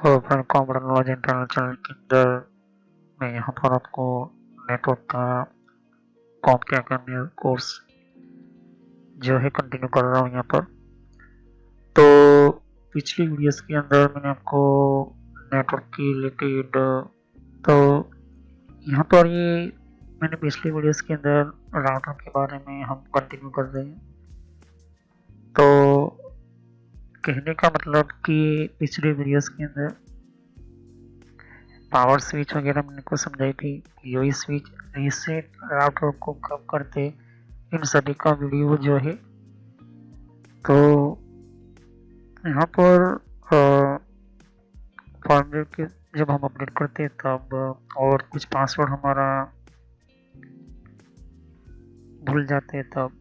तो friend common knowledge internal channel के अंदर मैं यहाँ पर आपको नेटवर्क का कॉम क्या करने कोर्स जो है कंटिन्यू कर रहा हूँ यहाँ पर। तो पिछली वीडियोस के अंदर मैंने आपको नेटवर्क के रिलेटेड तो यहाँ पर ये मैंने पिछली वीडियोस के अंदर राउटर के बारे में हम कंटिन्यू कर रहे हैं। तो कहने का मतलब कि पिछली वीडियोस के अंदर पावर स्विच वगैरह मैंने को समझाई थी, यूई स्विच रीसेट राउटर को कब करते, इन सभी का वीडियो जो है। तो यहाँ पर फॉर्मवेयर के जब हम अपडेट करते हैं तब और कुछ पासवर्ड हमारा भूल जाते हैं तब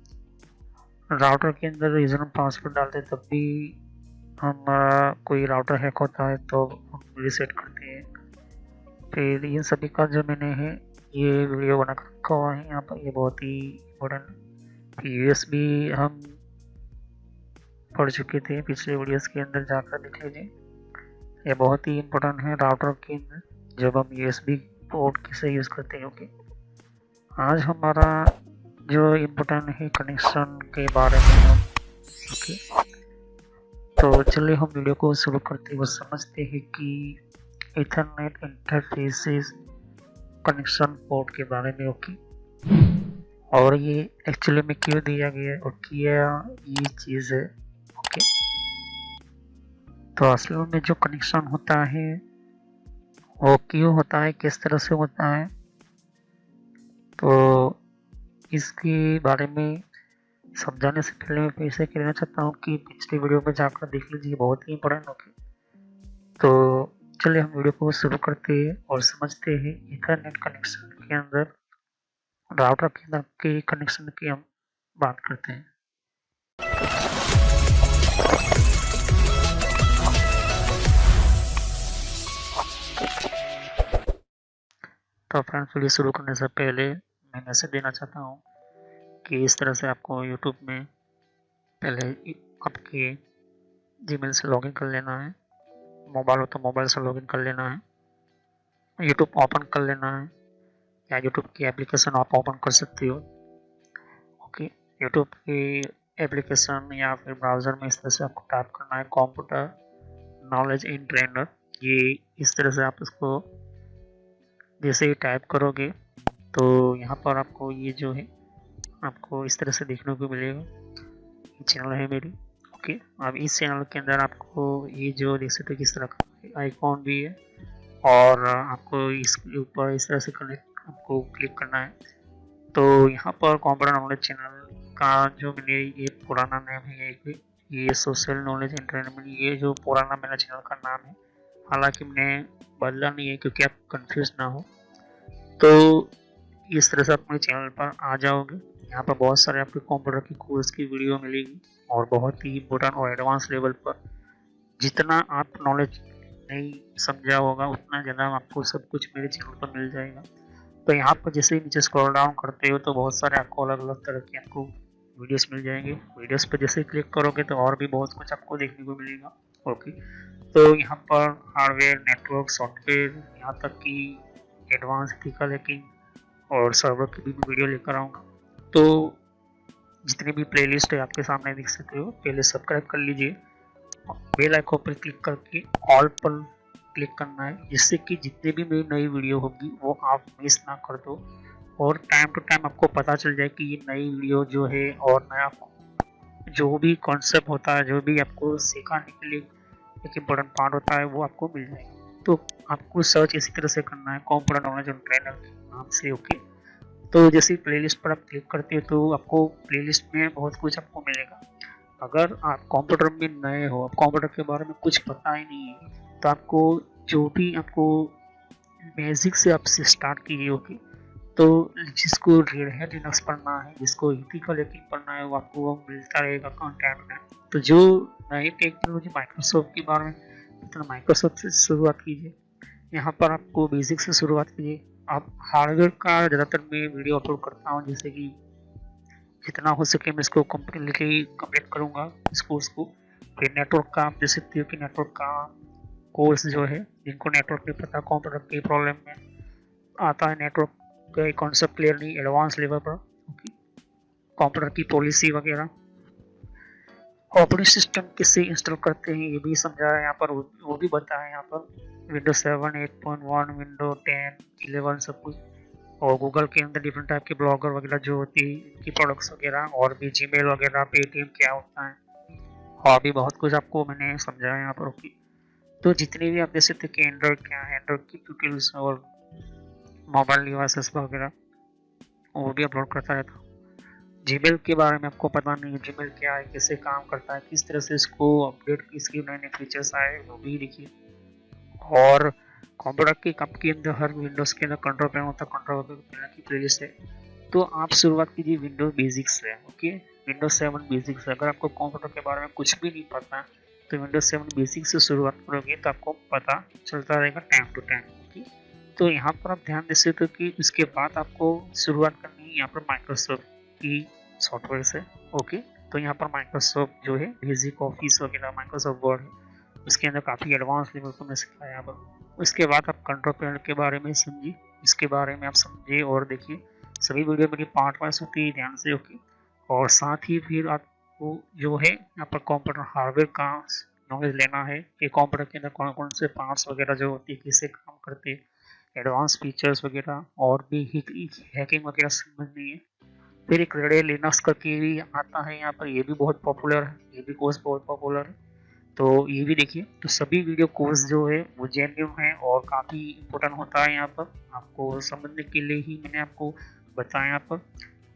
राउटर के अंदर यूजर पासवर्ड डालते हैं, तब भी हमारा कोई राउटर हैक होता है तो हम रीसेट करते हैं। फिर इन सभी का जो मैंने है ये वीडियो बना कर रखा हुआ है यहाँ पर, ये बहुत ही इम्पोर्टेंट। यूएसबी हम पढ़ चुके थे पिछले वीडियोस के अंदर, जाकर देख लीजिए। ये बहुत ही इम्पोर्टेंट है राउटर के अंदर जब हम यूएसबी पोर्ट किसे यूज़ करते हैं। ओके, आज हमारा जो इम्पोर्टेंट है कनेक्शन के बारे में। ओके, तो चलिए हम वीडियो को शुरू करते हुए समझते हैं कि इथरनेट इंटरफेसेस कनेक्शन पोर्ट के बारे में। ओके, और ये एक्चुअली में क्यों दिया गया है और क्या ये चीज़ है। ओके, तो असल में जो कनेक्शन होता है वो क्यों होता है, किस तरह से होता है, तो इसके बारे में समझाने से पहले मैं फिर से कहना चाहता हूँ कि पिछली वीडियो में जाकर देख लीजिए, बहुत ही इंपॉर्टेंट। ओके, तो चलिए हम वीडियो को शुरू करते हैं और समझते हैं इथरनेट कनेक्शन के अंदर राउटर के अंदर के कनेक्शन की हम बात करते हैं। तो फ्रेंड्स, वीडियो शुरू करने से पहले मैं मैसेज देना चाहता हूँ कि इस तरह से आपको यूट्यूब में पहले आपके जीमेल से लॉगिन कर लेना है, मोबाइल हो तो मोबाइल से लॉगिन कर लेना है, यूट्यूब ओपन कर लेना है, या यूट्यूब की एप्लीकेशन आप ओपन कर सकते हो। ओके, यूट्यूब की एप्लीकेशन या फिर ब्राउज़र में इस तरह से आपको टाइप करना है कंप्यूटर नॉलेज इन ट्रेनर। ये इस तरह से आप इसको जैसे ही टाइप करोगे तो यहाँ पर आपको ये जो है आपको इस तरह से देखने को मिलेगा। ये चैनल है मेरी। ओके, अब इस चैनल के अंदर आपको ये जो देख सकते हो किस तरह का आइकॉन भी है, और आपको इसके ऊपर इस तरह से कनेक्ट आपको क्लिक करना है। तो यहाँ पर कंप्यूटर नॉलेज चैनल का जो मैंने ये पुराना नाम है, ये सोशल नॉलेज एंटरटेनमेंट, ये जो पुराना मेरा चैनल का नाम है, हालांकि मैंने बदला नहीं है क्योंकि आप कंफ्यूज ना हो। तो इस तरह से आप मेरे चैनल पर आ जाओगे। यहाँ पर बहुत सारे आपके कंप्यूटर की कोर्स की वीडियो मिलेगी और बहुत ही इम्पोर्टेंट और एडवांस लेवल पर जितना आप नॉलेज नहीं समझा होगा उतना ज़्यादा आपको सब कुछ मेरे चैनल पर मिल जाएगा। तो यहाँ पर जैसे ही नीचे स्क्रॉल डाउन करते हो तो बहुत सारे आपको अलग अलग तरह के आपको वीडियोस मिल जाएंगे। वीडियोस पर जैसे ही क्लिक करोगे तो और भी बहुत कुछ आपको देखने को मिलेगा। ओके, तो यहाँ पर हार्डवेयर, नेटवर्क, सॉफ्टवेयर, यहाँ तक कि एडवांस एथिकल हैकिंग और सर्वर की भी वीडियो लेकर आऊँगा। तो जितनी भी प्लेलिस्ट है आपके सामने देख सकते हो। पहले सब्सक्राइब कर लीजिए, बेल आइकन पर क्लिक करके ऑल पर क्लिक करना है, जिससे कि जितने भी मेरी नई वीडियो होगी वो आप मिस ना कर दो और टाइम टू टाइम आपको पता चल जाए कि ये नई वीडियो जो है और नया जो भी कॉन्सेप्ट होता है, जो भी आपको सिखाने के लिए एक इम्पोर्टेंट पार्ट होता है, वो आपको मिल जाएगा। तो आपको सर्च इसी तरह से करना है कंप्यूटर नॉलेज ट्रेनर के नाम से। ओके, तो जैसे प्लेलिस्ट पर आप क्लिक करते हो तो आपको प्लेलिस्ट में बहुत कुछ आपको मिलेगा। अगर आप कंप्यूटर में नए हो, आप कंप्यूटर के बारे में कुछ पता ही नहीं है, तो आपको जो भी आपको बेसिक से आपसे स्टार्ट कीजिए। ओके, तो जिसको रेड हैट लिनक्स पढ़ना है, जिसको एथिकल हैकिंग पढ़ना है, वो आपको मिलता रहेगा कंटेंट में। तो जो नई टेक्नोलॉजी माइक्रोसॉफ्ट के बारे में, तो माइक्रोसॉफ्ट से शुरुआत कीजिए। यहाँ पर आपको बेसिक से शुरुआत कीजिए। आप हार्डवेयर का ज़्यादातर मैं वीडियो अपलोड करता हूँ, जैसे कि जितना हो सके मैं इसको कंप्लीटली कंप्लीट करूँगा इस कोर्स को। फिर नेटवर्क का आप देख सकते हो कि नेटवर्क का कोर्स जो है, जिनको नेटवर्क नहीं पता, कंप्यूटर की प्रॉब्लम में आता है नेटवर्क का कॉन्सेप्ट क्लियरली एडवांस लेवल पर, ओके, कंप्यूटर की पॉलिसी वगैरह, ऑपरेटिंग सिस्टम किससे इंस्टॉल करते हैं ये भी समझा है यहाँ पर, वो भी बताया है यहाँ पर। विंडोज 7, 8.1, विंडो 10, 11 सब कुछ, और गूगल के अंदर डिफरेंट टाइप के ब्लॉगर वगैरह जो होती है, इनकी प्रोडक्ट्स वगैरह, और भी जीमेल वगैरह, पेटीएम क्या होता है, और भी बहुत कुछ आपको मैंने समझाया यहाँ पर, ओके। तो जितने भी आप देख सकते कि एंड्रॉइड क्या है, एंड्रॉइड की ट्यूटोरियल्स और मोबाइल डिवाइसेस वगैरह वो भी अपलोड करता रहता हूँ। जीमेल के बारे में आपको पता नहीं है, जीमेल क्या है, कैसे काम करता है, किस तरह से इसको अपडेट, इसके नए नए फीचर्स आए वो भी देखिए। और कंप्यूटर के कप के अंदर हर विंडोज के अंदर कंट्रोल पैनल होता है, कंट्रोल पैनल की प्लेलिस्ट है। तो आप शुरुआत कीजिए विंडोज बेसिक्स से, ओके, विंडोज 7 बेसिक्स। अगर आपको कंप्यूटर के बारे में कुछ भी नहीं पता तो विंडोज 7 बेसिक से शुरुआत करोगे तो आपको पता चलता रहेगा टाइम टू टाइम, ओके। तो यहाँ पर आप ध्यान दे सकते हो कि उसके बाद आपको शुरुआत करनी है यहाँ पर माइक्रोसॉफ्ट की सॉफ्टवेयर से, ओके। तो यहाँ पर माइक्रोसॉफ्ट जो है बेसिक ऑफिस वगैरह, माइक्रोसॉफ्ट वर्ड है, उसके अंदर काफ़ी एडवांस लेवल को मैं सिखाया यहाँ पर। उसके बाद आप कंट्रोल पैनल के बारे में समझिए, इसके बारे में आप समझिए और देखिए। सभी वीडियो मेरी पार्ट वाइज होती है, ध्यान से, ओके। और साथ ही फिर आपको जो है यहाँ पर कंप्यूटर हार्डवेयर का नॉलेज लेना है कि कंप्यूटर के अंदर कौन कौन से पार्ट्स वगैरह जो होती है, कैसे काम करते हैं, एडवांस फीचर्स वगैरह, और भी हैकिंग वगैरह समझनी है। फिर एक रेडे लिनक्स करके भी आता है यहाँ पर, ये भी बहुत पॉपुलर है, ये भी कोर्स बहुत पॉपुलर है, तो ये भी देखिए। तो सभी वीडियो कोर्स जो है वो जेन्युइन है और काफ़ी इम्पोर्टेंट होता है यहाँ पर, आपको समझने के लिए ही मैंने आपको बताया यहाँ पर।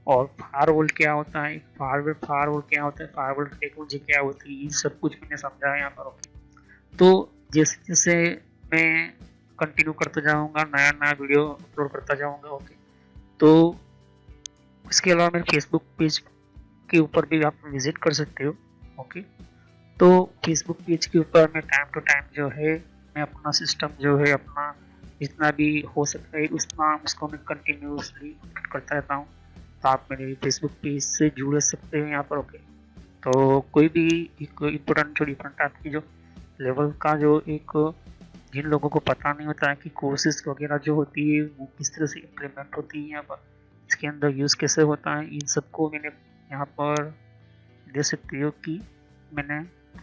और फायरवॉल क्या होता है, फायरवॉल क्या होता है, फायरवॉल टेक्नोलॉजी क्या होती है, ये सब कुछ मैंने समझाया यहाँ पर, ओके। तो जैसे जैसे मैं कंटिन्यू करते जाऊँगा, नया नया वीडियो अपलोड करता जाऊँगा, ओके। तो इसके अलावा मेरे फेसबुक पेज के ऊपर भी आप विजिट कर सकते हो, ओके। तो फेसबुक पेज के ऊपर मैं टाइम टू टाइम जो है मैं अपना सिस्टम जो है अपना जितना भी हो सकता है उतना उसको मैं कंटिन्यूसली करता रहता हूँ। तो आप मेरे फेसबुक पेज से जुड़ सकते हैं यहाँ पर, ओके। तो कोई भी एक इम्पोर्टेंट जो डिफरेंट टाइप की जो लेवल का जो एक जिन लोगों को पता नहीं होता है कि कोर्सेज वगैरह जो होती है वो किस तरह से इम्प्लीमेंट होती है यहाँ पर, इसके अंदर यूज़ कैसे होता है, इन सबको मैंने यहाँ पर दे सकती हो कि मैंने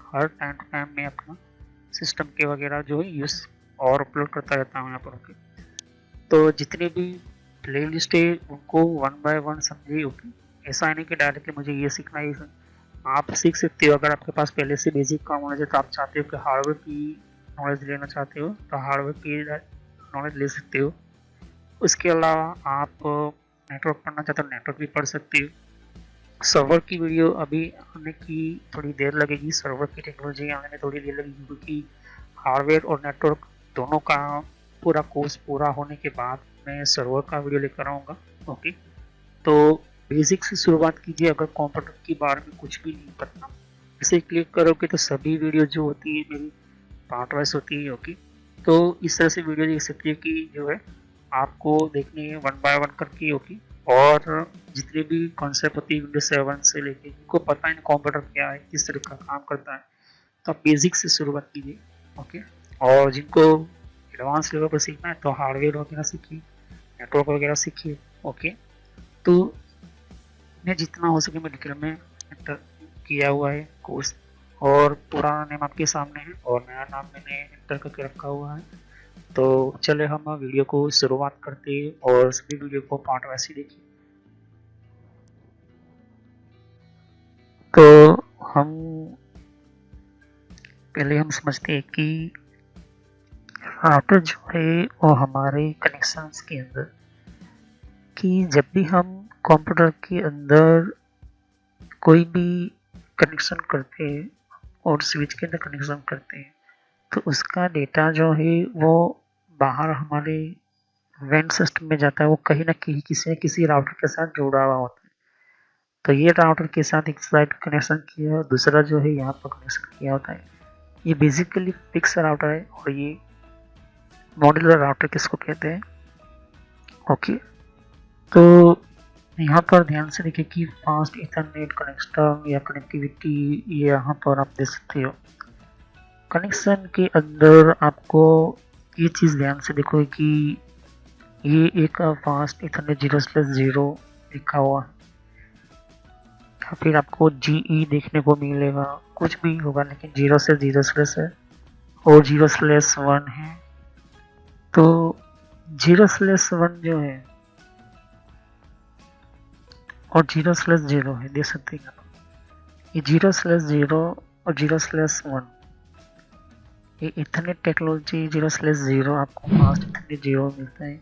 हर टाइम टू टाइम में अपना सिस्टम के वगैरह जो है यूज़ और अपलोड करता रहता हूँ यहाँ पर, ओके। तो जितने भी प्ले लिस्ट है उनको वन बाय वन समझिए, ओके। ऐसा है नहीं कि डायरेक्टली मुझे ये सीखना है, आप सीख सकते हो। अगर आपके पास पहले से बेसिक का नॉलेज है तो आप चाहते हो कि हार्डवेयर की नॉलेज लेना चाहते हो तो हार्डवेयर की नॉलेज ले सकते हो। उसके अलावा आप नेटवर्क पढ़ना चाहते हो नेटवर्क भी पढ़ सकते हो। सर्वर की वीडियो अभी आने की थोड़ी देर लगेगी, सर्वर की टेक्नोलॉजी आने में थोड़ी देर लगेगी, क्योंकि हार्डवेयर और नेटवर्क दोनों का पूरा कोर्स पूरा होने के बाद मैं सर्वर का वीडियो लेकर आऊँगा, ओके। तो बेसिक से शुरुआत कीजिए, अगर कंप्यूटर के बारे में कुछ भी नहीं पता इसे क्लिक करोगे तो सभी वीडियो जो होती है मेरी पार्ट वाइज होती है, ओके। तो इस तरह से वीडियो देख सकती है कि जो है आपको देखनी है वन बाय वन करके, ओके। और जितने भी कॉन्सेप्ट होती है विंडोज 7 से लेके, जिनको पता है कंप्यूटर क्या है, किस तरह का काम करता है, तो आप बेसिक से शुरुआत कीजिए, ओके। और जिनको एडवांस लेवल पर सीखना है तो हार्डवेयर वगैरह सीखिए, नेटवर्क वगैरह सीखिए, ओके। तो मैं जितना हो सके मैं डिटेल में एंटर किया हुआ है कोर्स, और पुराना नेम आपके सामने है और नया नाम मैंने एंटर करके रखा हुआ है। तो चले हम वीडियो को शुरुआत करते हैं और सभी वीडियो को पार्ट वाइज ही देखिए। तो हम पहले हम समझते हैं कि राउटर जो है वो हमारे कनेक्शंस के अंदर, कि जब भी हम कंप्यूटर के अंदर कोई भी कनेक्शन करते हैं और स्विच के अंदर कनेक्शन करते हैं तो उसका डेटा जो है वो बाहर हमारे वैन सिस्टम में जाता है, वो कहीं ना कहीं किसी न किसी राउटर के साथ जुड़ा हुआ होता है। तो ये राउटर के साथ एक साइड कनेक्शन किया और दूसरा जो है यहाँ पर कनेक्शन किया होता है। ये बेसिकली फिक्स राउटर है और ये मॉड्यूलर राउटर किसको कहते हैं, ओके। तो यहाँ पर ध्यान से देखिए कि फास्ट इथरनेट कनेक्शन या कनेक्टिविटी ये यहाँ पर आप देख सकते हो। कनेक्शन के अंदर आपको ये चीज़ ध्यान से देखो कि ये एक फास्ट इथरनेट 0/0 लिखा हुआ, या फिर आपको GE देखने को मिलेगा, कुछ भी होगा लेकिन 0 से 0 है और 0/1 है। तो 0/1 जो है और 0/0 है, देख सकते हैं आप, ये 0/0 और 0/1, ये इथरनेट टेक्नोलॉजी 0/0 आपको फास्ट इथरनेट 0 मिलता है,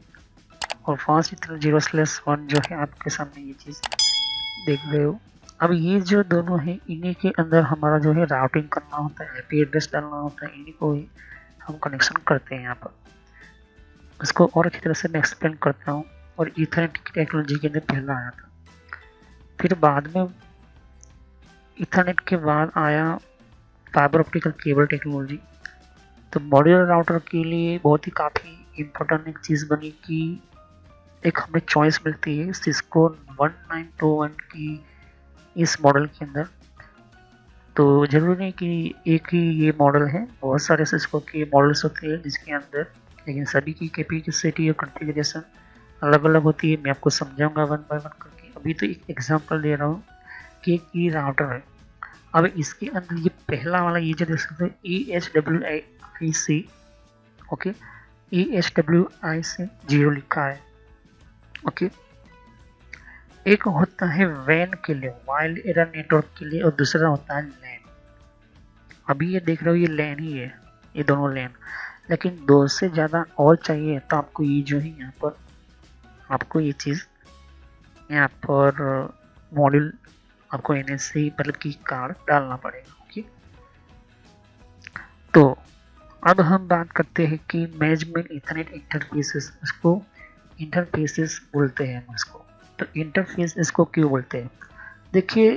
और फास्ट इथरनेट 0/1 जो है आपके सामने ये चीज़ देख रहे हो। अब ये जो दोनों है इन्हीं के अंदर हमारा जो है राउटिंग करना होता है, IP एड्रेस डालना होता है, इन्हीं को ही हम कनेक्शन करते हैं यहाँ पर। इसको और अच्छी तरह से मैं एक्सप्लेन करता हूँ। और ईथरनेट की टेक्नोलॉजी के अंदर पहला आया था, फिर बाद में ईथरनेट के बाद आया फाइबर ऑप्टिकल केबल टेक्नोलॉजी। तो मॉड्यूलर राउटर के लिए बहुत ही काफ़ी इम्पोर्टेंट एक चीज़ बनी कि एक हमें चॉइस मिलती है सिस्को 1921 की इस मॉडल के अंदर। तो ज़रूरी नहीं कि एक ही ये मॉडल है, बहुत सारे सिस्को के मॉडल्स होते हैं जिसके अंदर, लेकिन सभी की कैपेसिटी और कॉन्फ़िगरेशन अलग अलग होती है। मैं आपको समझाऊंगा वन बाय वन करके। अभी तो एक एग्जांपल दे रहा हूँ कि एक ये राउटर है। अब इसके अंदर ये पहला वाला ये जो देख सकते हो EHWIC, ओके, EHWIC 0 लिखा है, ओके। एक होता है वैन के लिए, वाइल्ड एरिया नेटवर्क के लिए, और दूसरा होता है लैन। अभी ये देख रहे हो ये लैन ही है, ये दोनों लैन, लेकिन दो से ज़्यादा और चाहिए तो आपको ये जो है यहाँ पर आपको ये चीज़ यहाँ पर मॉड्यूल आपको NSC मतलब कि कार्ड डालना पड़ेगा, ओके। तो अब हम बात करते हैं कि मैनेजमेंट ईथरनेट इंटरफेसेस, इसको इंटरफेसेस बोलते हैं हम इसको। तो इंटरफेस इसको क्यों बोलते हैं? देखिए,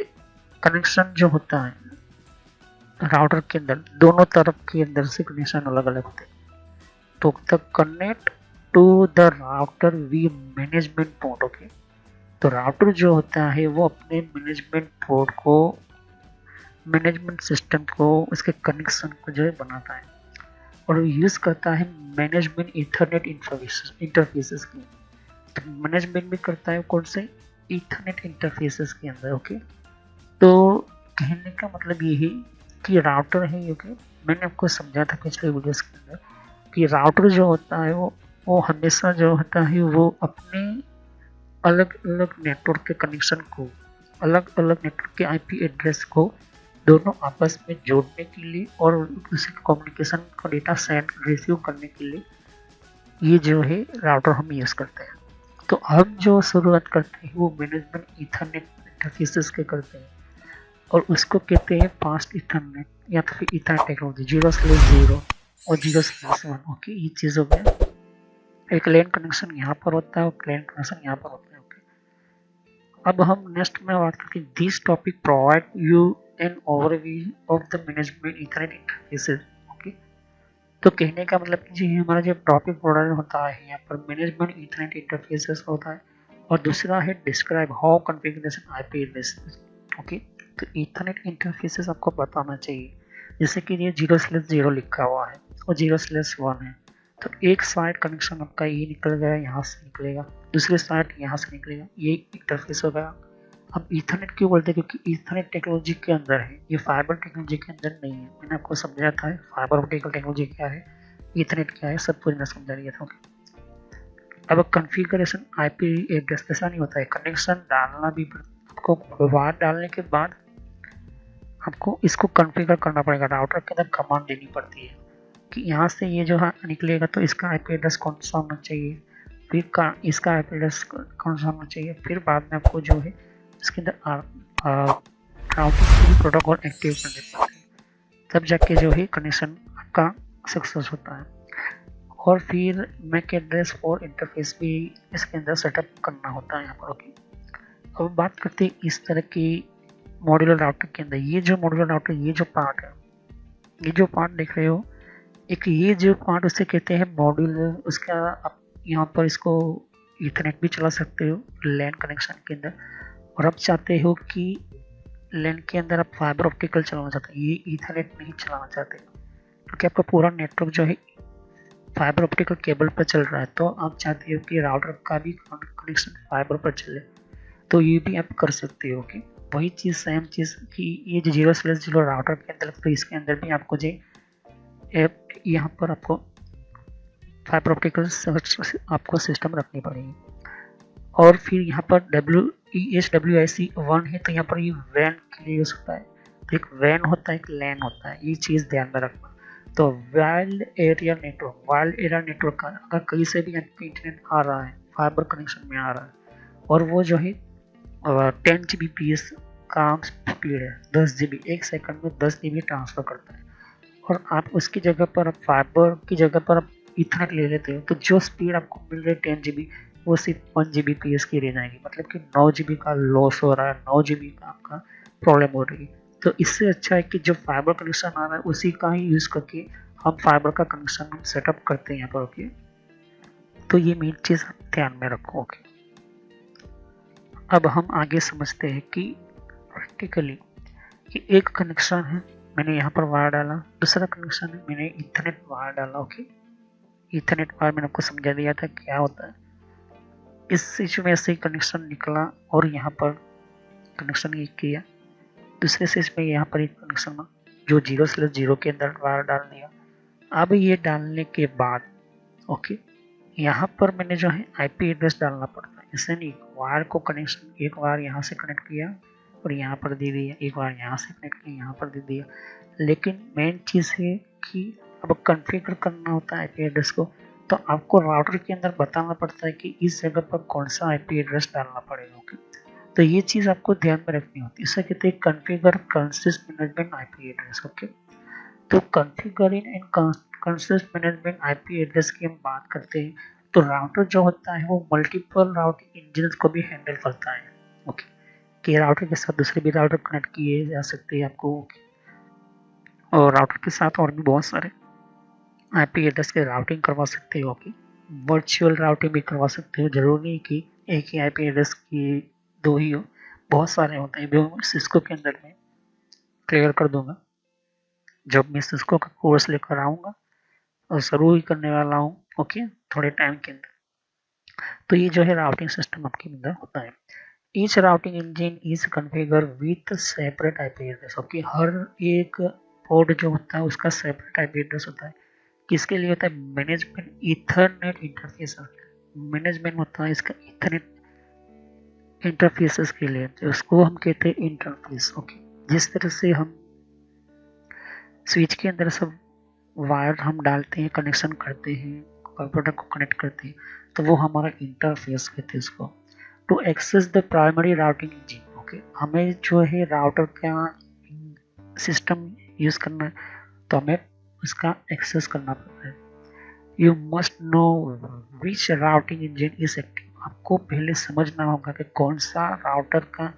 कनेक्शन जो होता है राउटर के अंदर, दोनों तरफ के अंदर से कनेक्शन अलग अलग होते हैं। तो the connect to the router via management port, okay. तो राउटर जो होता है वो अपने मैनेजमेंट पोर्ट को, मैनेजमेंट सिस्टम को, उसके कनेक्शन को जो है बनाता है और यूज़ करता है मैनेजमेंट ईथरनेट इंटरफेसेस की। तो मैनेजमेंट भी करता है कौन से? ईथरनेट इंटरफेसेस के अंदर, ओके। तो कहने का मतलब ये है कि राउटर है, ओके। मैंने आपको समझा था पिछले वीडियोस के अंदर कि राउटर जो होता है वो हमेशा जो होता है वो अपने अलग अलग नेटवर्क के कनेक्शन को, अलग अलग नेटवर्क के IP एड्रेस को दोनों आपस में जोड़ने के लिए और उसी कम्युनिकेशन का डेटा सेंड रिसीव करने के लिए ये जो है राउटर हम यूज़ करते हैं। तो हम जो शुरुआत करते हैं वो मैनेजमेंट ईथरनेट इंटरफेसेस के करते हैं और उसको कहते हैं फास्ट ईथरनेट या तो फिर ईथरनेट टेक्नोलॉजी 0/0 और 0/1, ओके। ये चीज़ हो गया। एक लैन कनेक्शन यहाँ पर होता है और लैन कनेक्शन यहाँ पर होता है, ओके। अब हम नेक्स्ट में बात करते हैं this topic provide you an overview of the management Ethernet interfaces, okay. तो कहने का मतलब कि जी हमारा जो टॉपिक प्रोवाइड होता है यहाँ पर मैनेजमेंट ईथरनेट इंटरफेसेस होता है और दूसरा है describe how configuration IP address, okay. तो ईथरनेट इंटरफेसेस आपको बताना चाहिए, जैसे कि ये 0/0 लिखा हुआ है और 0/1 है। तो एक साइड कनेक्शन आपका ये निकल गया, यहाँ से निकलेगा, दूसरे साइड यहाँ से निकलेगा, ये इंटरफेस हो गया। अब ईथरनेट क्यों बोलते हैं? क्योंकि ईथरनेट टेक्नोलॉजी के अंदर है, ये फाइबर टेक्नोलॉजी के अंदर नहीं है। मैंने आपको समझाया था फाइबर ऑप्टिकल टेक्नोलॉजी क्या है, ईथरनेट क्या है, सब कुछ मैं समझा दिया था, ओके। अब कॉन्फ़िगरेशन IP एड्रेस ऐसा नहीं होता है, कनेक्शन डालना भी आपको, बाहर डालने के बाद आपको इसको कॉन्फ़िगर करना पड़ेगा, राउटर के अंदर कमांड देनी पड़ती है कि यहाँ से ये जो है निकलेगा तो इसका IP एड्रेस कौन सा होना चाहिए, फिर इसका IP एड्रेस कौन सा होना चाहिए, फिर बाद में आपको जो है इसके अंदर राउटिंग प्रोटोकॉल एक्टिव करने पड़ते हैं, तब जाके जो है कनेक्शन आपका सक्सेस होता है। और फिर मैक एड्रेस और इंटरफेस भी इसके अंदर सेटअप करना होता है यहाँ पर, ओके। अब बात करते हैं इस तरह की मॉड्यूलर राउटर के अंदर। ये जो मॉड्यूलर राउटर, ये जो पार्ट है, ये जो पार्ट देख रहे हो, एक ये जो पार्ट उसे कहते हैं मॉड्यूलर। उसका आप यहाँ पर इसको ईथरनेट भी चला सकते हो लैन कनेक्शन के अंदर, और आप चाहते हो कि लैन के अंदर आप फाइबर ऑप्टिकल चलाना चाहते हो, ये ईथरनेट नहीं चलाना चाहते, क्योंकि आपका पूरा नेटवर्क जो है फाइबर ऑप्टिकल केबल पर चल रहा है, तो आप चाहते हो कि राउटर का भी कनेक्शन फाइबर पर चले, तो ये भी आप कर सकते हो। ओके, वही चीज़ सेम चीज़ कि ये जो 0/0 राउटर के अंदर, तो इसके अंदर भी आपको जो यहाँ पर आपको फाइबर ऑप्टिकल आपको सिस्टम रखनी पड़ेगी। और फिर यहाँ पर SWIC1 है, तो यहाँ पर ये वैन के लिए यूज होता है। तो एक वैन होता है, एक लैन होता है, ये चीज़ ध्यान में रखना। तो वाइल्ड एरिया नेटवर्क का अगर कहीं से भी आपको इंटरनेट आ रहा है, फाइबर कनेक्शन में आ रहा है, और वो जो है 10 Gbps का स्पीड है, 10 GB, 1 सेकंड में 10 GB ट्रांसफर करता है, और आप उसकी जगह पर फाइबर की जगह पर आप इथरनेट ले लेते हो, तो जो स्पीड आपको मिल रही है 10 GB, वो सिर्फ 1 Gbps की रह जाएगी, मतलब कि 9 GB का लॉस हो रहा है, 9 GB का आपका प्रॉब्लम हो रही है। तो इससे अच्छा है कि जो फाइबर कनेक्शन आ रहा है उसी का ही यूज़ करके हम फाइबर का कनेक्शन हम सेटअप करते हैं यहाँ पर। ओके, तो ये मेन चीज़ आप ध्यान में रखो। ओके, अब हम आगे समझते हैं कि प्रैक्टिकली कि एक कनेक्शन है, मैंने यहाँ पर वायर डाला, दूसरा कनेक्शन है, मैंने इथरनेट वायर डाला। ओके, इथरनेट वायर मैंने आपको समझा दिया था क्या होता है। इस स्विच में से कनेक्शन निकला और यहाँ पर कनेक्शन ये किया, दूसरे स्विच में यहाँ पर एक कनेक्शन जो 0/0 के अंदर वायर डाल दिया। अब ये डालने के बाद ओके, यहाँ पर मैंने जो है IP एड्रेस डालना पड़ता है। इससे नहीं, वायर को कनेक्शन एक बार यहाँ से कनेक्ट किया और यहाँ पर दे दिया, एक बार यहाँ से कनेक्ट किया, यहाँ पर दे दिया। लेकिन मेन चीज़ है कि अब कॉन्फ़िगर करना होता है IP एड्रेस को, तो आपको राउटर के अंदर बताना पड़ता है कि इस जगह पर कौन सा IP एड्रेस डालना पड़ेगा। ओके, तो ये चीज़ आपको ध्यान में रखनी होती है। इसे कहते हैं configure consist management IP address. Okay, तो configuring and consist management IP address की हम बात करते हैं, तो राउटर जो होता है वो मल्टीपल राउटिंग इंजन को भी हैंडल करता है। ओके, कि राउटर के साथ दूसरे भी राउटर कनेक्ट किए जा सकते हैं आपको, और राउटर के साथ और भी बहुत सारे IP एड्रेस के राउटिंग करवा सकते हो। ओके, वर्चुअल राउटिंग भी करवा सकते हो, जरूरी नहीं कि एक ही IP एड्रेस की दो ही हो, बहुत सारे होते हैं। जो सिस्को के अंदर में क्लियर कर दूंगा जब मैं सिस्को का कोर्स लेकर आऊँगा, और शुरू ही करने वाला हूँ। ओके, थोड़े टाइम के अंदर। तो ये जो है राउटिंग सिस्टम आपके अंदर होता है। Each routing engine is configure with separate IP address. Okay, हर एक पोर्ट जो होता है उसका सेपरेट IP एड्रेस होता है। किसके लिए होता है? Management Ethernet interface. मैनेजमेंट होता है इसका ईथरनेट इंटरफेसेस के लिए, तो उसको हम कहते हैं इंटरफेस। ओके, जिस तरह से हम स्विच के अंदर सब वायर हम डालते हैं, कनेक्शन करते हैं, कंप्यूटर को कनेक्ट करते हैं, तो वो हमारा इंटरफेस कहते हैं इसको। To access the primary routing engine. Okay, हमें जो है राउटर का सिस्टम यूज करना है, तो हमें उसका एक्सेस करना पड़ता है। You must know which routing engine is active. आपको पहले समझना होगा कि कौन सा राउटर का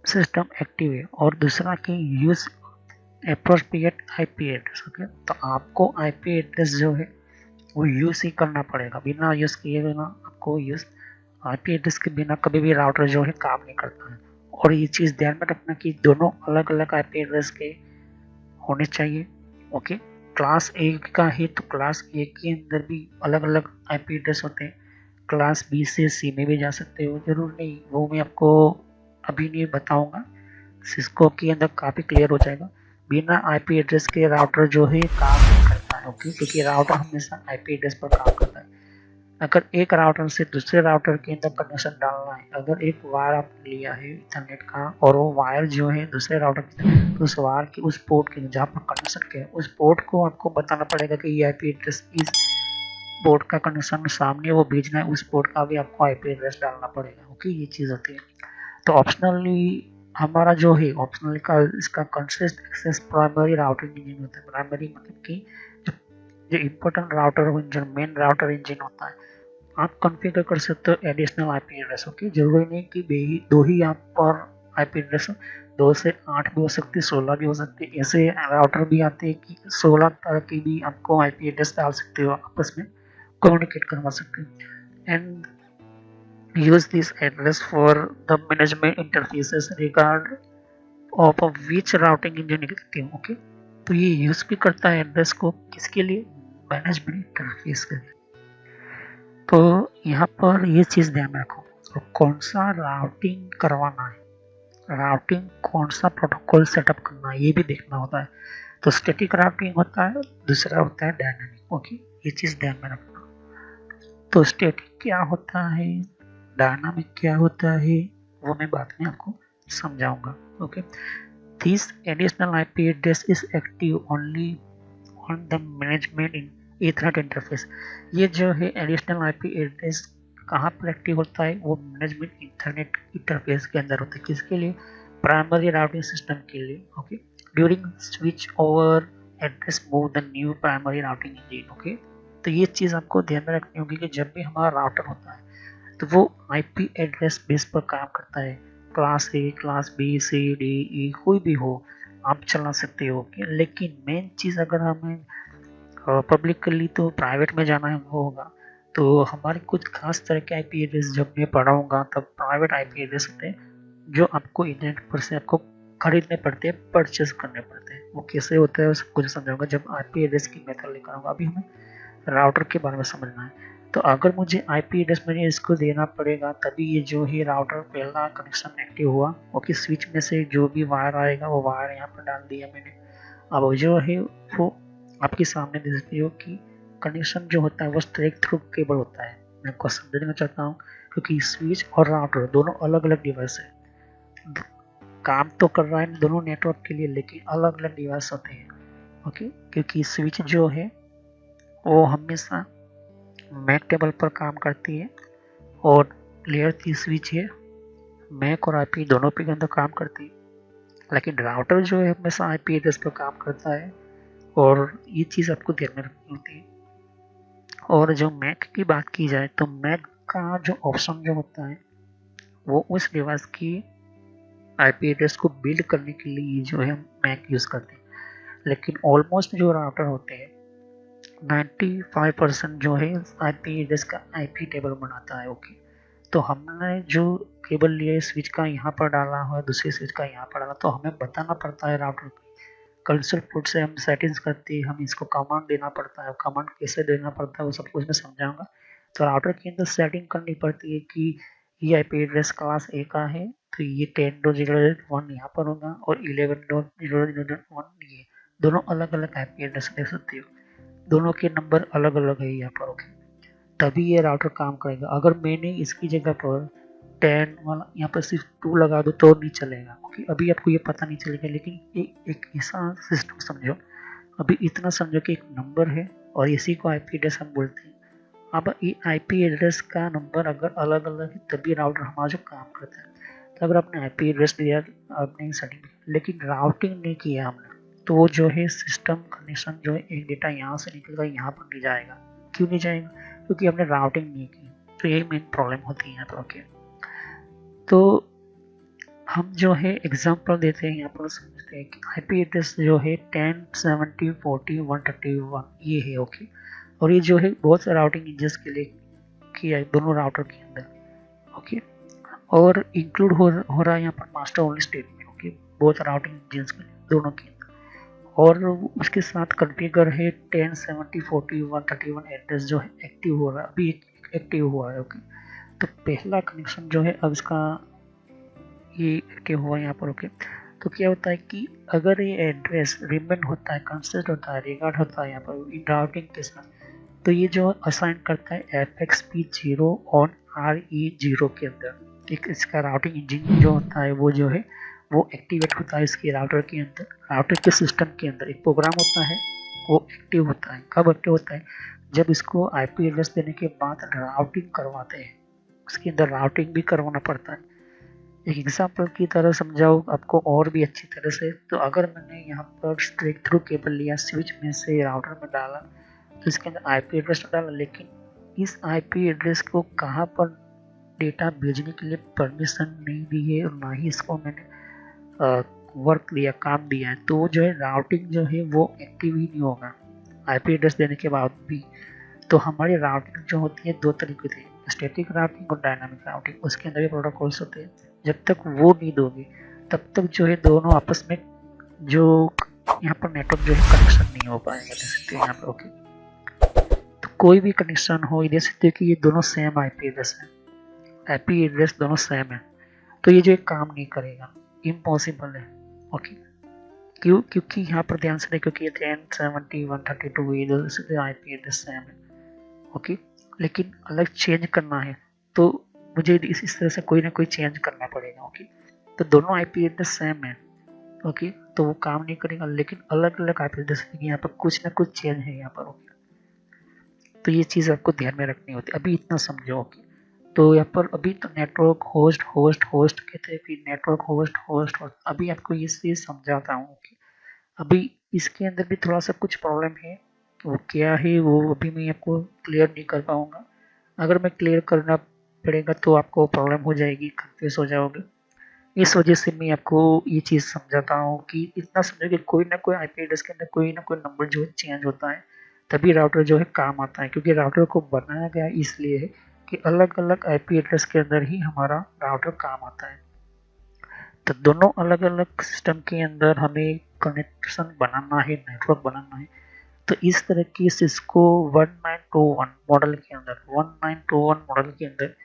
सिस्टम एक्टिव है, और दूसरा कि use appropriate IP address. Okay, तो आपको IP एड्रेस जो है वो यूज ही करना पड़ेगा, बिना यूज किए बिना आपको यूज IP एड्रेस के बिना कभी भी राउटर जो है काम नहीं करता है। और ये चीज़ ध्यान में रखना कि दोनों अलग अलग IP एड्रेस के होने चाहिए। ओके, क्लास A का है तो क्लास A के अंदर भी अलग अलग IP एड्रेस होते हैं, क्लास B से C में भी जा सकते हो, जरूर नहीं, वो मैं आपको अभी नहीं बताऊंगा, सिस्को के अंदर काफ़ी क्लियर हो जाएगा। बिना IP एड्रेस के राउटर जो है काम नहीं करता है। ओके, क्योंकि राउटर हमेशा IP एड्रेस पर काम करता है। अगर एक राउटर से दूसरे राउटर के अंदर कनेक्शन डालना है, अगर एक वायर आपने लिया है इंटरनेट का, और वो वायर जो है दूसरे राउटर की, तो उस वायर की उस पोर्ट के जहाँ पर कनेक्शन किया है उस पोर्ट को आपको बताना पड़ेगा कि ये IP एड्रेस इस पोर्ट का कनेक्शन सामने वो भेजना है, उस पोर्ट का भी आपको IP एड्रेस डालना पड़ेगा। ओके, ये चीज़ होती है। तो ऑप्शनली हमारा जो है ऑप्शनल का इसका consist access primary routing engine होता है। प्राइमरी मतलब कि जो important router engine, main router engine होता है, आप कॉन्फ़िगर कर सकते हो एडिशनल IP एड्रेस। ओके, जरूरी नहीं कि दो ही आप पर IP एड्रेस, 2 से 8 भी हो सकती है, 16 भी हो सकती है। ऐसे राउटर भी आते हैं कि 16 तरह की भी आपको IP एड्रेस डाल सकते हो, आपस में कम्युनिकेट करवा सकते हो। And use this address for the management interfaces regard of which routing engine is active. Okay, तो ये यूज भी करता है एड्रेस को किसके लिए, मैनेजमेंट इंटरफेस के लिए। तो यहाँ पर ये चीज ध्यान रखो, तो कौन सा राउटिंग करवाना है, राउटिंग कौन सा प्रोटोकॉल सेटअप करना है ये भी देखना होता है। तो स्टैटिक राउटिंग होता है, दूसरा होता है डायनामिक। ओके, ये चीज ध्यान में रखना। तो स्टैटिक क्या होता है, डायनामिक क्या होता है, वो मैं बाद में आपको समझाऊंगा। Okay, this additional IP address is active only on the management in Ethernet interface. ये जो है एडिशनल आईपी एड्रेस कहाँ पर एक्टिव होता है, वो मैनेजमेंट ईथरनेट इंटरफेस के अंदर होता है। किसके लिए, प्राइमरी राउटिंग सिस्टम के लिए। Okay, during switch over address move the new primary routing engine. Okay, तो ये चीज़ आपको ध्यान में रखनी होगी कि जब भी हमारा राउटर होता है तो वो आईपी एड्रेस बेस पर काम करता है। Class A, class B, C, D, E कोई भी हो आप चला सकते हो। लेकिन मेन चीज़ अगर हमें पब्लिकली तो प्राइवेट में जाना है वो होगा, तो हमारे कुछ खास तरह के आईपी एड्रेस जब मैं पढ़ाऊंगा तब प्राइवेट आईपी एड्रेस होते हैं जो आपको इंटरनेट पर से आपको खरीदने पड़ते हैं, परचेज करने पड़ते हैं। वो कैसे होता है वो सब कुछ समझाऊंगा जब आईपी एड्रेस की मेथड लेकर आऊंगा। अभी हमें राउटर के बारे में समझना है। तो अगर मुझे आईपी एड्रेस मैंने इसको देना पड़ेगा तभी ये जो है राउटर पहला कनेक्शन एक्टिव हुआ। ओके, स्विच में से जो भी वायर आएगा वो वायर यहाँ पर डाल दिया मैंने। अब जो है वो आपके सामने देख सकते हो कि कनेक्शन जो होता है वो स्ट्रेट थ्रू केबल होता है। मैं आपको समझना चाहता हूँ क्योंकि स्विच और राउटर दोनों अलग अलग डिवाइस है, काम तो कर रहा है दोनों नेटवर्क के लिए लेकिन अलग अलग डिवाइस होते हैं। ओके, क्योंकि स्विच जो है वो हमेशा मैक टेबल पर काम करती है और लेयर 3 स्विच है मैक और आईपी दोनों पे के अंदर काम करती है, लेकिन राउटर जो है हमेशा आईपी एड्रेस पर काम करता है और ये चीज़ आपको ध्यान में रखनी होती है। और जो मैक की बात की जाए तो मैक का जो ऑप्शन जो होता है वो उस डिवाइस की आईपी एड्रेस को बिल्ड करने के लिए जो है मैक यूज़ करते हैं। लेकिन ऑलमोस्ट जो राउटर होते हैं 95% जो है आईपी एड्रेस का आईपी टेबल बनाता है। ओके, तो हमने जो केबल लिए स्विच का यहाँ पर डाला हुआ है, दूसरी स्विच का यहाँ पर डाला, तो हमें बताना पड़ता है राउटर को कंसोल पोर्ट से हम सेटिंग्स करते हैं, हम इसको कमांड देना पड़ता है। कमांड कैसे देना पड़ता है वो सब कुछ मैं समझाऊंगा। तो राउटर के अंदर सेटिंग करनी पड़ती है कि ये आईपी एड्रेस क्लास ए का है तो ये 10.0.1 यहाँ पर होगा और 11.0.0.1 ये दोनों अलग अलग आईपी एड्रेस देख सकते हो, दोनों के नंबर अलग अलग है यहाँ पर। ओके, तभी ये राउटर काम करेगा। अगर मैंने इसकी जगह पर 10 वाला यहाँ पर सिर्फ 2 लगा दो तो नहीं चलेगा। ओके, अभी आपको ये पता नहीं चलेगा लेकिन एक ऐसा सिस्टम समझो, अभी इतना समझो कि एक नंबर है और इसी को आईपी एड्रेस हम बोलते हैं। अब ये आईपी एड्रेस का नंबर अगर अलग अलग है तभी राउटर हमारा जो काम करता है। तो अगर आपने आईपी एड्रेस दिया आपने सेटिंग लेकिन राउटिंग नहीं किया हमने तो वो जो है सिस्टम कनेक्शन जो है एक डेटा यहाँ से निकलकर यहाँ पर नहीं जाएगा। क्यों नहीं जाएगा, क्योंकि हमने राउटिंग नहीं की। तो यही मेन प्रॉब्लम होती है यहाँ पर। ओके, तो हम जो है एग्जांपल देते हैं यहाँ पर समझते हैं कि आईपी एड्रेस जो है 10, 70, 40, 131 ये है। ओके, और ये जो है बहुत से राउटिंग इंजन के लिए किया है दोनों राउटर के अंदर। ओके, और इंक्लूड हो रहा है यहाँ पर मास्टर ओनली स्टेटमेंट। ओके, बहुत राउटिंग इंजन के लिए दोनों के अंदर, और उसके साथ कॉन्फ़िगर है 10, 70, 40, 131 एड्रेस जो है एक्टिव हो रहा है, अभी एक्टिव हुआ है। ओके, तो पहला कनेक्शन जो है अब इसका ये एक्टिव हुआ यहाँ पर। ओके, तो क्या होता है कि अगर ये एड्रेस रिमेन होता है, कंसिस्ट होता है, रिगार्ड होता है यहाँ पर इन राउटिंग के साथ, तो ये जो असाइन करता है FXP0 ऑन RE0 के अंदर एक इसका राउटिंग इंजन जो होता है वो जो है वो एक्टिवेट होता है इसके राउटर के अंदर। राउटर के सिस्टम के अंदर एक प्रोग्राम होता है वो एक्टिव होता है। कब एक्टिव होता है, जब इसको आईपी एड्रेस देने के बाद राउटिंग करवाते हैं, उसके अंदर राउटिंग भी करवाना पड़ता है। एक एग्जाम्पल की तरह समझाओ आपको और भी अच्छी तरह से, तो अगर मैंने यहाँ पर स्ट्रेट थ्रू केबल लिया स्विच में से राउटर में डाला तो इसके अंदर आईपी एड्रेस डाला, लेकिन इस आईपी एड्रेस को कहाँ पर डेटा भेजने के लिए परमिशन नहीं दी है और ना ही इसको मैंने वर्क दिया, काम दिया है, तो जो है राउटिंग जो है वो एक्टिव ही नहीं होगा आईपी एड्रेस देने के बाद भी। तो हमारी राउटिंग जो होती है दो तरीके से, स्टैटिक राउटिंग और डायनामिक राउटिंग, उसके अंदर भी प्रोटोकॉल्स होते हैं। जब तक वो नहीं दोगे तब तक जो है दोनों आपस में जो यहाँ पर नेटवर्क जो है कनेक्शन नहीं हो पाएगा, देख सकते हैं यहाँ पर। ओके, तो कोई भी कनेक्शन हो, ये देख सकते हैं कि ये दोनों सेम आईपी एड्रेस है, आईपी एड्रेस दोनों सेम है, तो ये जो एक काम नहीं करेगा, इम्पॉसिबल है। ओके, क्यों? क्योंकि यहाँ पर ध्यान से देखो कि ये 1070 132 ये दोनों आईपी एड्रेस सेम है। ओके, लेकिन अलग चेंज करना है तो मुझे इस तरह से कोई ना कोई चेंज करना पड़ेगा। ओके, तो दोनों आईपी एड्रेस सेम है। ओके, तो वो काम नहीं करेगा, लेकिन अलग अलग आईपी एड्रेस यहाँ पर कुछ ना कुछ चेंज है यहाँ पर। ओके, तो ये चीज़ आपको ध्यान में रखनी होती है, अभी इतना समझो। ओके, तो यहाँ पर अभी तो नेटवर्क होस्ट होस्ट होस्ट कहते हैं, फिर नेटवर्क होस्ट होस्ट होस्ट, अभी आपको ये चीज़ समझाता हूँ। ओके, अभी इसके अंदर भी थोड़ा सा कुछ प्रॉब्लम है, वो क्या है वो अभी मैं आपको क्लियर नहीं कर पाऊँगा। अगर मैं क्लियर करना पड़ेगा तो आपको प्रॉब्लम हो जाएगी, कंफ्यूज हो जाओगे। इस वजह से मैं आपको ये चीज़ समझाता हूँ कि इतना समझो कि कोई ना कोई आईपी एड्रेस के अंदर कोई ना कोई नंबर जो है चेंज होता है, तभी राउटर जो है काम आता है। क्योंकि राउटर को बनाया गया इसलिए है कि अलग अलग आईपी एड्रेस के अंदर ही हमारा राउटर काम आता है। तो दोनों अलग अलग सिस्टम के अंदर हमें कनेक्शन बनाना है, नेटवर्क बनाना है। तो इस तरह की सिस्को 1921 मॉडल के अंदर 1921 मॉडल के अंदर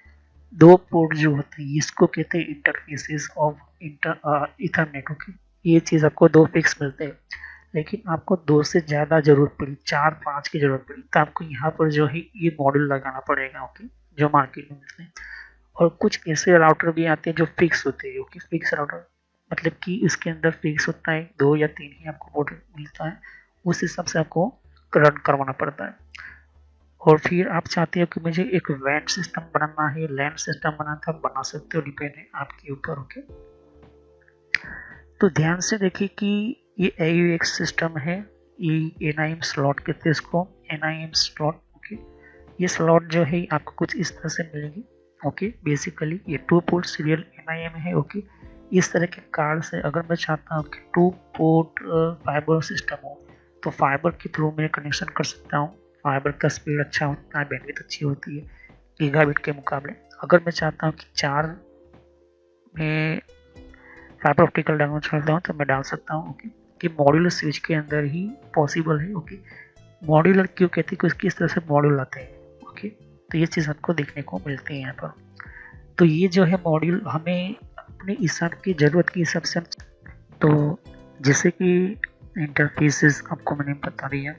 दो पोर्ट जो होते हैं इसको कहते हैं इंटरफेसेस ऑफ इथरनेट। ओके, ये चीज़ आपको दो फिक्स मिलते हैं, लेकिन आपको दो से ज़्यादा ज़रूरत पड़ी, 4-5 की ज़रूरत पड़ी, तो आपको यहाँ पर जो है ये मॉड्यूल लगाना पड़ेगा। ओके, जो मार्केट में मिलते हैं। और कुछ ऐसे राउटर भी आते हैं जो फिक्स होते हैं। ओके, फिक्स राउटर मतलब कि इसके अंदर फिक्स होता है 2 या 3 ही आपको पोर्ट मिलता है, उस हिसाब से आपको रन करवाना पड़ता है। और फिर आप चाहते हो कि मुझे एक वैन सिस्टम बनाना है, लैंड सिस्टम बनाना था, बना सकते हो, डिपेंड है आपके ऊपर। ओके, तो ध्यान से देखिए कि ये AUX सिस्टम है, ये NIM स्लॉट कहते हैं इसको, NIM स्लॉट। ओके, ये स्लॉट जो है आपको कुछ इस तरह से मिलेगी। ओके, बेसिकली ये 2 पोर्ट सीरियल NIM है। ओके, इस तरह के कार्ड से अगर मैं चाहता हूँ कि 2 पोर्ट फाइबर सिस्टम हो, तो फाइबर के थ्रू मैं कनेक्शन कर सकता हूँ। फाइबर का स्पीड अच्छा होता है, बैंडविड्थ अच्छी होती है गीगाबिट के मुकाबले। अगर मैं चाहता हूँ कि 4 में फाइबर ऑप्टिकल डालना चाहता हूँ तो मैं डाल सकता हूँ। ओके, कि मॉड्यूलर स्विच के अंदर ही पॉसिबल है। ओके, मॉड्यूलर क्यों कहते हैं कि किस तरह से मॉड्यूल आते हैं। ओके, तो ये चीज़ आपको देखने को मिलती है यहाँ पर। तो ये जो है मॉड्यूल हमें अपने हिसाब की ज़रूरत के हिसाब से, तो जैसे कि इंटरफेसेस आपको मैंने बता दिया,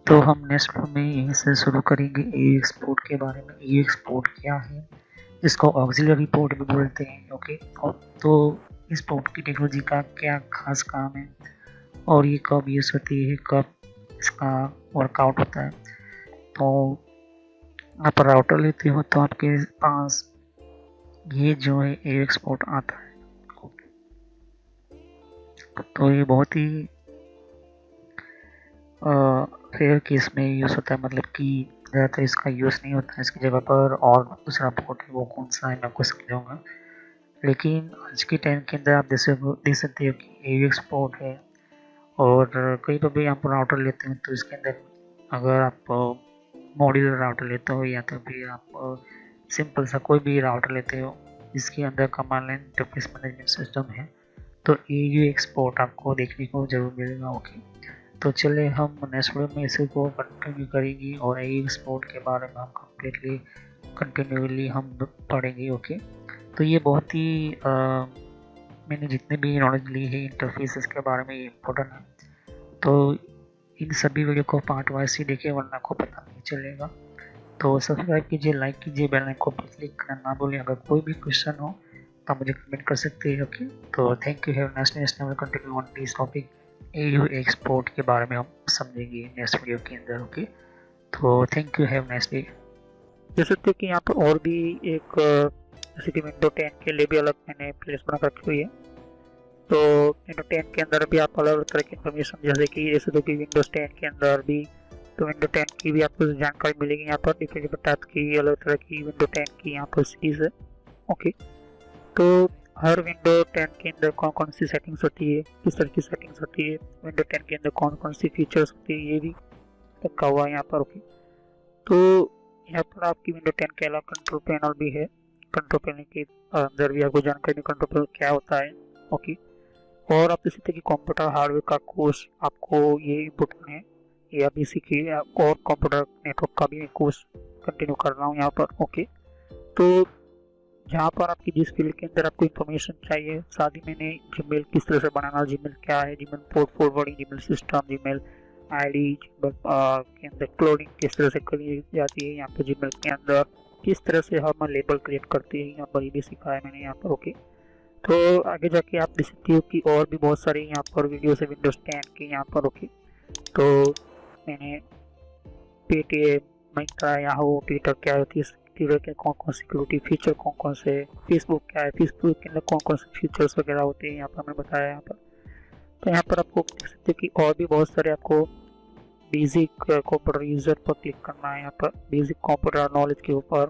तो हम नेक्स्ट में यहीं से शुरू करेंगे AUX पोर्ट के बारे में। AUX पोर्ट क्या है, इसको ऑक्सिलरी पोर्ट भी बोलते हैं। ओके, और तो इस पोर्ट की टेक्नोलॉजी का क्या खास काम है और ये कब यूज़ होती है, कब इसका वर्कआउट होता है। तो आप राउटर लेते हो तो आपके पास ये जो है AUX पोर्ट आता है। तो ये बहुत ही रेयर केस में यूज़ होता है, मतलब कि ज़्यादातर इसका यूज़ नहीं होता है। इसकी जगह पर और दूसरा पोर्ट है, वो कौन सा है मैं आपको समझाऊंगा। लेकिन आज के टाइम के अंदर आप देख सकते हो कि AUX पोर्ट है, और कहीं पर भी आप राउटर लेते हैं तो इसके अंदर अगर आप मॉड्यूलर राउटर लेते हो या तो फिर आप सिंपल सा कोई भी राउटर लेते हो, इसके अंदर command line interface management system है, तो AUX पोर्ट आपको देखने को जरूर मिलेगा। ओके, तो चलिए हम नेक्स्ट वीडियो में इसी को कंटिन्यू करेंगे और AUX पोर्ट के बारे में हम कम्प्लीटली कंटिन्यूअली हम पढ़ेंगे। ओके, तो ये बहुत ही मैंने जितने भी नॉलेज ली है इंटरफेसेस के बारे में, ये इम्पोर्टेंट है। तो इन सभी वीडियो को पार्ट वाइज ही देखिए, वरना को पता नहीं चलेगा। तो सब्सक्राइब कीजिए, लाइक कीजिए, बेल आइकन को क्लिक करना ना भूलें। अगर कोई भी क्वेश्चन हो तो मुझे कमेंट कर सकते हैं। ओके, तो thank you, have nice day, continue on this topic AUX port के बारे में हम समझेंगे नेक्स्ट वीडियो के अंदर। ओके, तो thank you, have nice day. देख सकते हैं कि यहाँ पर और भी एक जैसे कि विंडो 10 के लिए भी अलग मैंने प्लेलिस्ट बना रखी हुई है। तो विंडो 10 के अंदर भी आप अलग अलग तरह की इन्फॉर्मेशन, जैसे कि जैसे तो कि विंडोज 10 के अंदर भी, तो विंडो 10 की भी आपको जानकारी मिलेगी यहाँ पर। डिफरेंट टाइप की अलग तरह की विंडो 10 की यहाँ पर सीरीज है। ओके, तो हर विंडो 10 के अंदर कौन कौन सी सेटिंग्स होती है, किस तरह की सेटिंग्स होती है, विंडो 10 के अंदर कौन कौन सी फीचर्स होती है, ये भी रखा हुआ है यहाँ पर। ओके, तो यहाँ पर आपकी विंडो 10 के अलावा कंट्रोल पैनल भी है। कंट्रोल पैनल के अंदर भी आपको जानकारी, कंट्रोल पैनल क्या होता है। ओके, और आप देख सकते हैं कि कंप्यूटर हार्डवेयर का कोर्स आपको ये इम्पोर्टेंट है, ये अभी सीखिए। और कंप्यूटर नेटवर्क का भी कोर्स कंटिन्यू कर रहा हूँ यहाँ पर। ओके, तो जहाँ पर आपकी जिस फील्ड के अंदर आपको इन्फॉर्मेशन चाहिए, साथ ही मैंने जीमेल किस तरह से बनाना, जीमेल क्या है, Gmail port forwarding, Gmail system, Gmail ID, Gmail के अंदर क्लोनिंग किस तरह से करी जाती है, यहाँ पर जीमेल के अंदर किस तरह से हम लेबल क्रिएट करते हैं, यहाँ पर ये भी सिखाया मैंने यहाँ पर। ओके, तो आगे जाके आप देख सकते हो कि और भी बहुत सारे यहाँ पर वीडियोस है विंडोज 10 के यहाँ पर। ओके, तो मैंने पेटीएम, मिंत्रा, याहू, ट्विटर क्या होती है, ट्विटर के कौन कौन सिक्योरिटी फीचर कौन कौन से, फेसबुक क्या है, फेसबुक के अंदर कौन कौन से फीचर्स वगैरह होते हैं यहाँ पर मैंने बताया यहाँ पर। तो यहाँ पर आपको देख सकते हो कि और भी बहुत सारे आपको बेसिक कंप्यूटर यूजर पर क्लिक करना है यहाँ पर, बेसिक कंप्यूटर नॉलेज के ऊपर,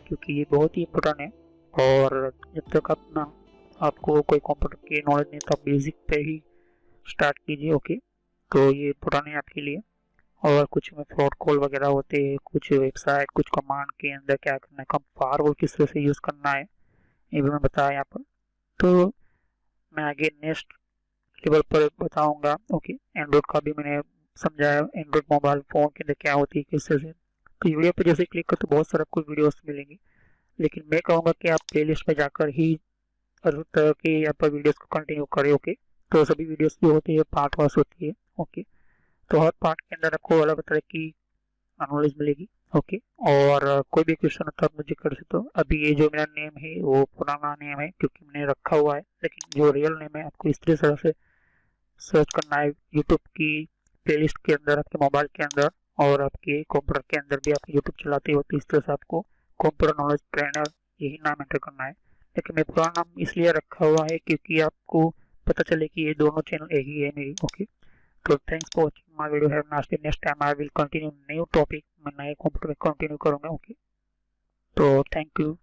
क्योंकि ये बहुत ही इम्पोर्टेंट है। और जब तक अपना आपको कोई कंप्यूटर की नॉलेज नहीं तो आप बेसिक पे ही स्टार्ट कीजिए। ओके, तो ये इम्पोर्टेंट है आपके लिए। और कुछ में फ्रॉड कॉल वगैरह होते हैं, कुछ वेबसाइट, कुछ कमांड के अंदर क्या करना है, कम फायरवॉल किस तरह से यूज़ करना है, ये भी मैं बताया यहाँ पर। तो मैं आगे नेक्स्ट लेवल पर बताऊंगा। ओके, एंड्रॉइड का भी मैंने समझाया, एंड्रॉइड मोबाइल फ़ोन के अंदर क्या होती है किस तरह से। तो वीडियो पर जैसे क्लिक कर तो बहुत सारे आपको वीडियोस मिलेंगे, लेकिन मैं कहूँगा कि आप प्लेलिस्ट में जाकर ही हर तरह के यहाँ पर वीडियोस को कंटिन्यू करें। ओके, तो सभी वीडियोस जो होती है पार्ट वाइज होती है। ओके, तो हर पार्ट के अंदर आपको अलग तरह की नॉलेज मिलेगी। ओके, और कोई भी क्वेश्चन होता है आप मुझे कर सकते हो। अभी ये जो मेरा नेम है वो पुराना नेम है क्योंकि मैंने रखा हुआ है, लेकिन जो रियल नेम है आपको इस तरह से सर्च करना है यूट्यूब की प्लेलिस्ट के अंदर, आपके मोबाइल के अंदर, और आपके कंप्यूटर के अंदर भी आप यूट्यूब चलाते हो तो इस तरह से आपको कंप्यूटर नॉलेज ट्रेनर यही नाम एंटर करना है। लेकिन मैं पुराना नाम इसलिए रखा हुआ है क्योंकि आपको पता चले कि ये दोनों चैनल एक ही है मेरी। ओके, तो thanks for watching my video. Have nice day. Next time I will continue new topic, मैं नए कंप्यूटर में कंटिन्यू करूंगा। ओके, तो थैंक यू।